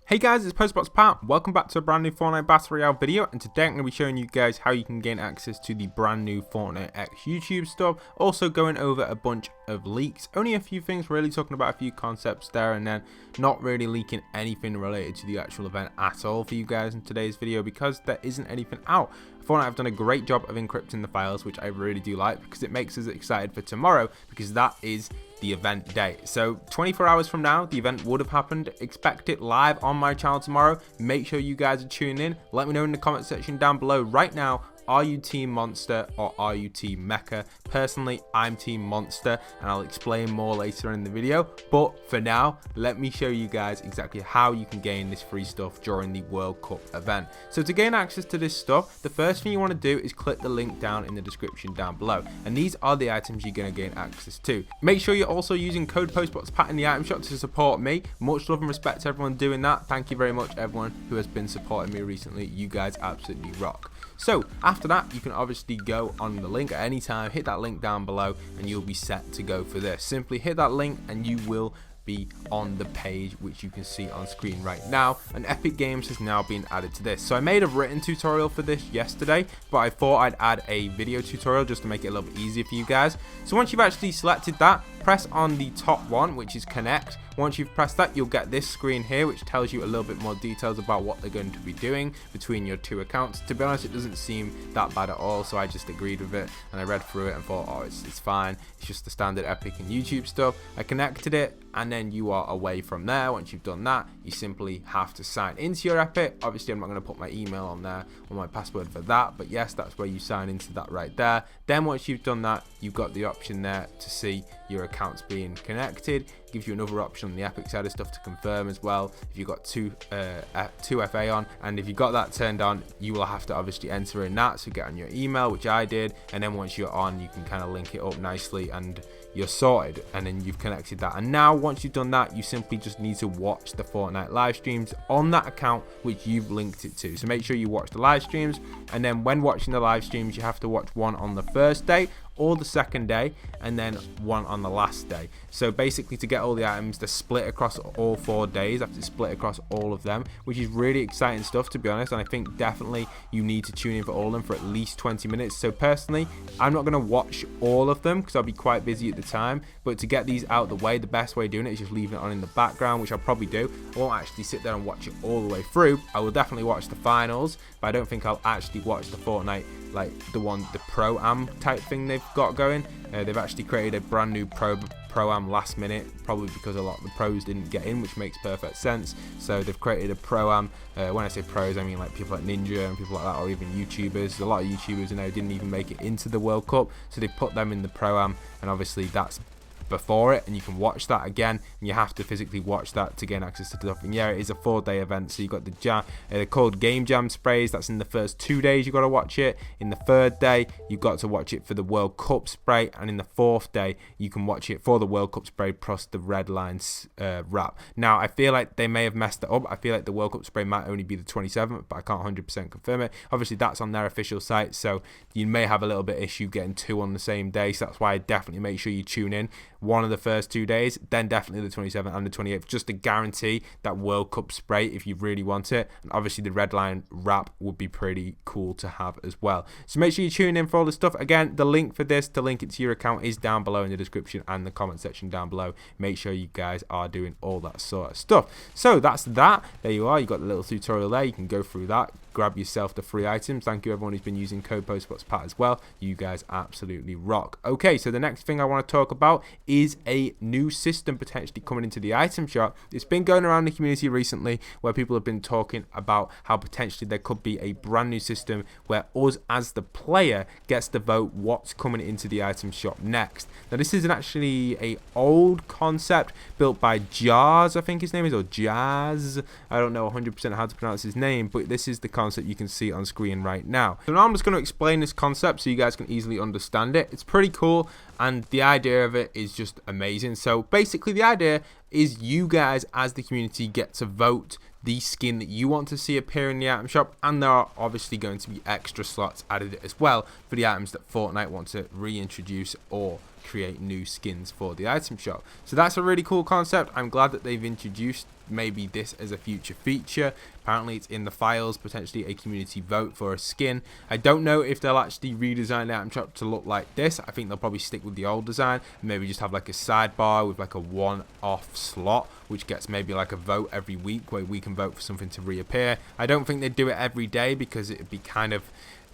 Hey guys, it's postboxpat. Welcome back to a brand new Fortnite Battle Royale video, and today I'm going to be showing you guys how you can gain access to the brand new Fortnite X YouTube stuff. Also going over a bunch of leaks, only a few things, really talking about a few concepts there, and then not really leaking anything related to the actual event at all for you guys in today's video because there isn't anything out. Fortnite have done a great job of encrypting the files, which I really do like because it makes us excited for tomorrow because that is the event day. So 24 hours from now the event would have happened. Expect it live on my channel tomorrow. Make sure you guys are tuning in. Let me know in the comment section down below right now, are you team monster or are you team mecha? Personally, I'm team monster, and I'll explain more later in the video, but for now let me show you guys exactly how you can gain this free stuff during the World Cup event. So to gain access to this stuff, the first thing you want to do is click the link down in the description down below, and these are the items you're going to gain access to. Make sure you're also using code postboxpat in the item shop to support me. Much love and respect to everyone doing that. Thank you very much everyone who has been supporting me recently. You guys absolutely rock. So after that, you can obviously go on the link at any time, hit that link down below, and you'll be set to go for this. Simply hit that link and you will be on the page which you can see on screen right now, and Epic Games has now been added to this. So I made a written tutorial for this yesterday, but I thought I'd add a video tutorial just to make it a little bit easier for you guys. So once you've actually selected that, press on the top one, which is connect. Once you've pressed that, you'll get this screen here which tells you a little bit more details about what they're going to be doing between your two accounts. To be honest, it doesn't seem that bad at all, so I just agreed with it and I read through it and thought, oh, it's fine, it's just the standard Epic and YouTube stuff. I connected it, and then you are away from there. Once you've done that, you simply have to sign into your Epic. Obviously I'm not going to put my email on there or my password for that, but yes, that's where you sign into that right there. Then once you've done that, you've got the option there to see your accounts being connected. Gives you another option on the Epic side of stuff to confirm as well if you've got two FA on, and if you've got that turned on, you will have to obviously enter in that, so get on your email, which I did, and then once you're on, you can kind of link it up nicely and you're sorted, and then you've connected that. And now once you've done that, you simply just need to watch the Fortnite live streams on that account which you've linked it to. So make sure you watch the live streams, and then when watching the live streams, you have to watch one on the first day or the second day, and then one on the last day. So basically, to get all the items, they're split across all 4 days. I have to split across all of them, which is really exciting stuff, to be honest, and I think definitely you need to tune in for all of them for at least 20 minutes. So personally, I'm not going to watch all of them because I'll be quite busy at the time, but to get these out the way, the best way of doing it is just leaving it on in the background, which I'll probably do. I won't actually sit there and watch it all the way through. I will definitely watch the finals, but I don't think I'll actually watch the Fortnite, like the Pro-Am type thing they've got going. They've actually created a brand new Pro-Am last minute, probably because a lot of the pros didn't get in, which makes perfect sense. So they've created a Pro-Am. When I say pros, I mean like people like Ninja and people like that, or even YouTubers. A lot of YouTubers, you know, didn't even make it into the World Cup, so they put them in the Pro-Am, and obviously that's before it, and you can watch that again, and you have to physically watch that to gain access to stuff. And yeah, it is a 4-day event, so you got the jam, they're called game jam sprays. That's in the first 2 days you got to watch it. In the 3rd day you got to watch it for the World Cup spray, and in the 4th day you can watch it for the World Cup spray plus the red lines wrap. Now I feel like they may have messed it up. I feel like the World Cup spray might only be the 27th, but I can't 100% confirm it. Obviously that's on their official site, so you may have a little bit issue getting 2 on the same day, so that's why I definitely make sure you tune in one of the first 2 days, then definitely the 27th and the 28th, just to guarantee that World Cup spray if you really want it. And obviously the red line wrap would be pretty cool to have as well. So make sure you tune in for all the stuff. Again, the link for this to link it to your account is down below in the description and the comment section down below. Make sure you guys are doing all that sort of stuff. So that's that. There you are. You got the little tutorial there. You can go through that, grab yourself the free items. Thank you everyone who's been using code postboxpat as well. You guys absolutely rock. Okay, so the next thing I want to talk about is a new system potentially coming into the item shop. It's been going around the community recently where people have been talking about how potentially there could be a brand new system where us as the player gets to vote what's coming into the item shop next. Now this isn't actually a old concept built by Jazz, I think his name is, or Jazz. I don't know 100% how to pronounce his name, but this is the concept you can see on screen right now. So now I'm just going to explain this concept so you guys can easily understand it. It's pretty cool, and the idea of it is just amazing. So basically the idea is you guys as the community get to vote the skin that you want to see appear in the item shop, and there are obviously going to be extra slots added as well for the items that Fortnite want to reintroduce or create new skins for the item shop. So that's a really cool concept. I'm glad that they've introduced maybe this as a future feature. Apparently it's in the files, potentially a community vote for a skin. I don't know if they'll actually redesign the item shop to look like this. I think they'll probably stick with the old design, maybe just have like a sidebar with like a one-off slot, which gets maybe like a vote every week where we can vote for something to reappear. I don't think they'd do it every day because it'd be kind of,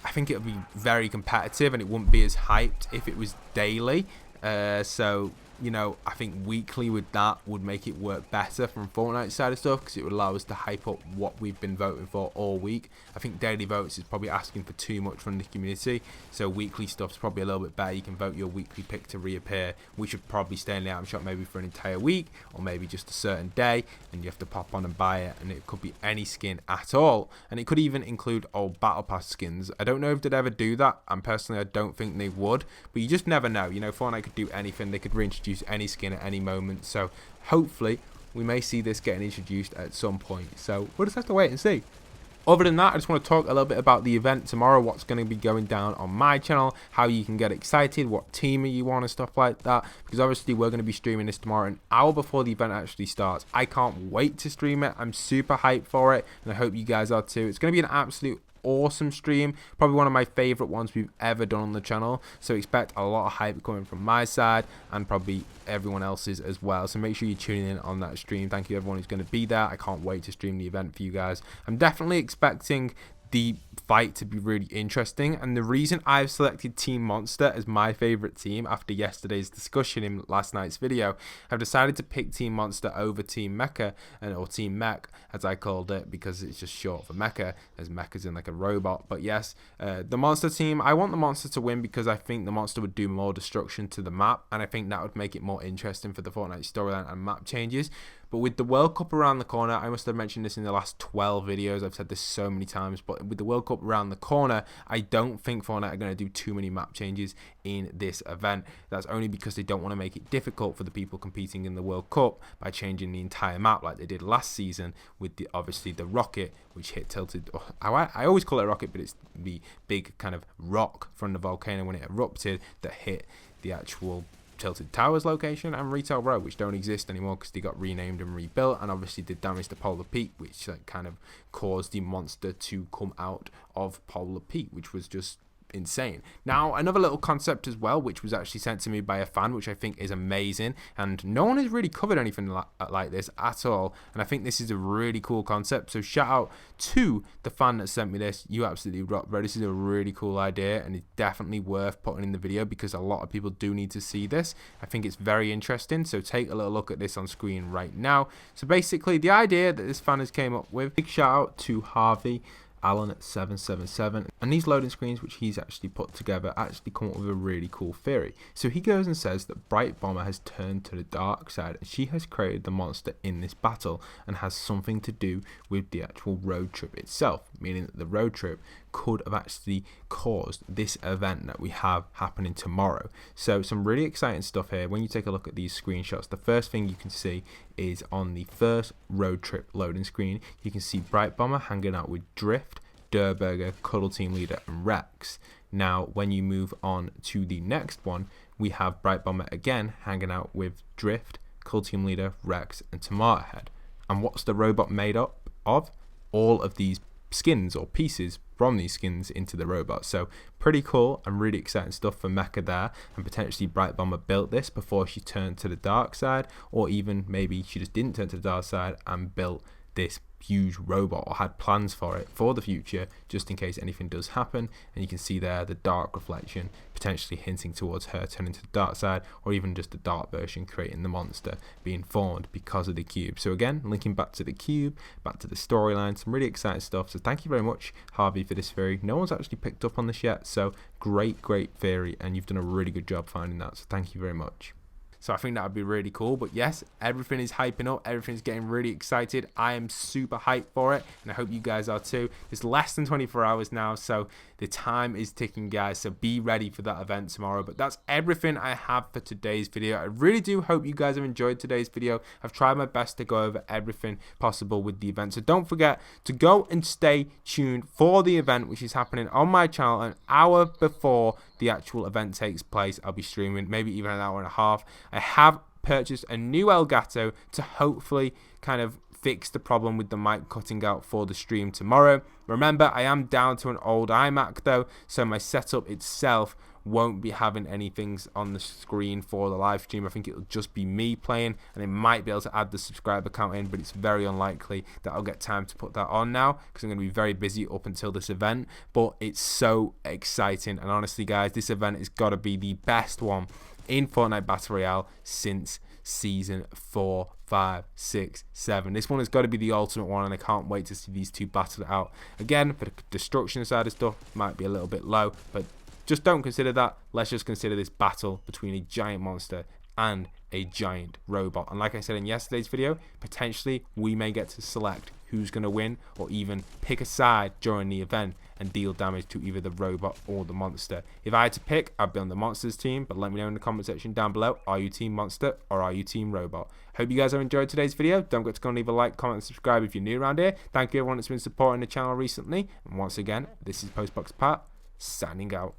I think it would be very competitive and it wouldn't be as hyped if it was daily. So you know, I think weekly with that would make it work better from Fortnite side of stuff, because it would allow us to hype up what we've been voting for all week. I think daily votes is probably asking for too much from the community, so weekly stuff's probably a little bit better. You can vote your weekly pick to reappear, which should probably stay in the item shop maybe for an entire week, or maybe just a certain day, and you have to pop on and buy it, and it could be any skin at all, and it could even include old battle pass skins. I don't know if they'd ever do that, and personally I don't think they would, but you just never know. You know, Fortnite could do anything. They could reintroduce any skin at any moment, so hopefully we may see this getting introduced at some point, so we'll just have to wait and see. Other than that, I just want to talk a little bit about the event tomorrow, what's going to be going down on my channel, how you can get excited, what team you want and stuff like that, because obviously we're going to be streaming this tomorrow an hour before the event actually starts. I can't wait to stream it. I'm super hyped for it, and I hope you guys are too. It's going to be an absolute awesome stream, probably one of my favorite ones we've ever done on the channel, so expect a lot of hype coming from my side and probably everyone else's as well, so make sure you're tuning in on that stream. Thank you everyone who's going to be there. I can't wait to stream the event for you guys. I'm definitely expecting the fight to be really interesting, and the reason I've selected Team Monster as my favorite team after yesterday's discussion in last night's video, I've decided to pick Team Monster over Team Mecha, or Team Mech as I called it, because it's just short for Mecha, as Mecha's in like a robot. But yes, the Monster team, I want the Monster to win because I think the Monster would do more destruction to the map, and I think that would make it more interesting for the Fortnite storyline and map changes. But with the World Cup around the corner, I must have mentioned this in the last 12 videos, I've said this so many times, but with the World Cup around the corner, I don't think Fortnite are going to do too many map changes in this event. That's only because they don't want to make it difficult for the people competing in the World Cup by changing the entire map like they did last season with the obviously the rocket, which hit tilted. I always call it a rocket, but it's the big kind of rock from the volcano when it erupted that hit the actual Tilted Towers location and Retail Row, which don't exist anymore because they got renamed and rebuilt, and obviously did damage to Polar Peak, which kind of caused the monster to come out of Polar Peak, which was just insane. Now, another little concept as well, which was actually sent to me by a fan, which I think is amazing, and no one has really covered anything like this at all, and I think this is a really cool concept, so shout out to the fan that sent me this. You absolutely rock, bro. This is a really cool idea, and it's definitely worth putting in the video because a lot of people do need to see this. I think it's very interesting, so take a little look at this on screen right now. So basically, the idea that this fan has came up with, big shout out to Harvey Allen at 777, and these loading screens which he's actually put together actually come up with a really cool theory. So he goes and says that Bright Bomber has turned to the dark side, and she has created the monster in this battle and has something to do with the actual road trip itself, meaning that the road trip could have actually caused this event that we have happening tomorrow. So some really exciting stuff here. When you take a look at these screenshots, the first thing you can see is on the first road trip loading screen, you can see Bright Bomber hanging out with Drift, Durburger, Cuddle Team Leader and Rex. Now when you move on to the next one, we have Bright Bomber again hanging out with Drift, Cuddle Team Leader, Rex and Tomato Head. And what's the robot made up of? All of these skins or pieces from these skins into the robot. So pretty cool and really exciting stuff for Mecha there, and potentially Bright Bomber built this before she turned to the dark side, or even maybe she just didn't turn to the dark side and built this huge robot or had plans for it for the future just in case anything does happen. And you can see there the dark reflection potentially hinting towards her turning to the dark side, or even just the dark version creating the monster being formed because of the cube. So again, linking back to the cube, back to the storyline, some really exciting stuff. So thank you very much Harvey for this theory. No one's actually picked up on this yet, so great theory, and you've done a really good job finding that, so thank you very much. So I think that would be really cool. But yes, everything is hyping up. Everything's getting really excited. I am super hyped for it, and I hope you guys are too. It's less than 24 hours now, so the time is ticking, guys. So be ready for that event tomorrow. But that's everything I have for today's video. I really do hope you guys have enjoyed today's video. I've tried my best to go over everything possible with the event. So don't forget to go and stay tuned for the event, which is happening on my channel an hour before the actual event takes place. I'll be streaming maybe even an hour and a half. I have purchased a new Elgato to hopefully kind of fix the problem with the mic cutting out for the stream tomorrow. Remember, I am down to an old iMac though, so my setup itself won't be having any things on the screen for the live stream. I think it'll just be me playing, and I might be able to add the subscriber count in, but it's very unlikely that I'll get time to put that on now because I'm going to be very busy up until this event. But it's so exciting, and honestly guys, this event has got to be the best one in Fortnite Battle Royale since season 4, 5, 6, 7. This one has got to be the ultimate one, and I can't wait to see these two battle it out. Again, for the destruction side of stuff, might be a little bit low, but just don't consider that. Let's just consider this battle between a giant monster and a giant robot. And like I said in yesterday's video, potentially we may get to select who's going to win, or even pick a side during the event and deal damage to either the robot or the monster. If I had to pick, I'd be on the monsters team, but let me know in the comment section down below, are you team monster or are you team robot? Hope you guys have enjoyed today's video. Don't forget to go and leave a like, comment and subscribe if you're new around here. Thank you everyone that's been supporting the channel recently, and once again, this is postboxpat signing out.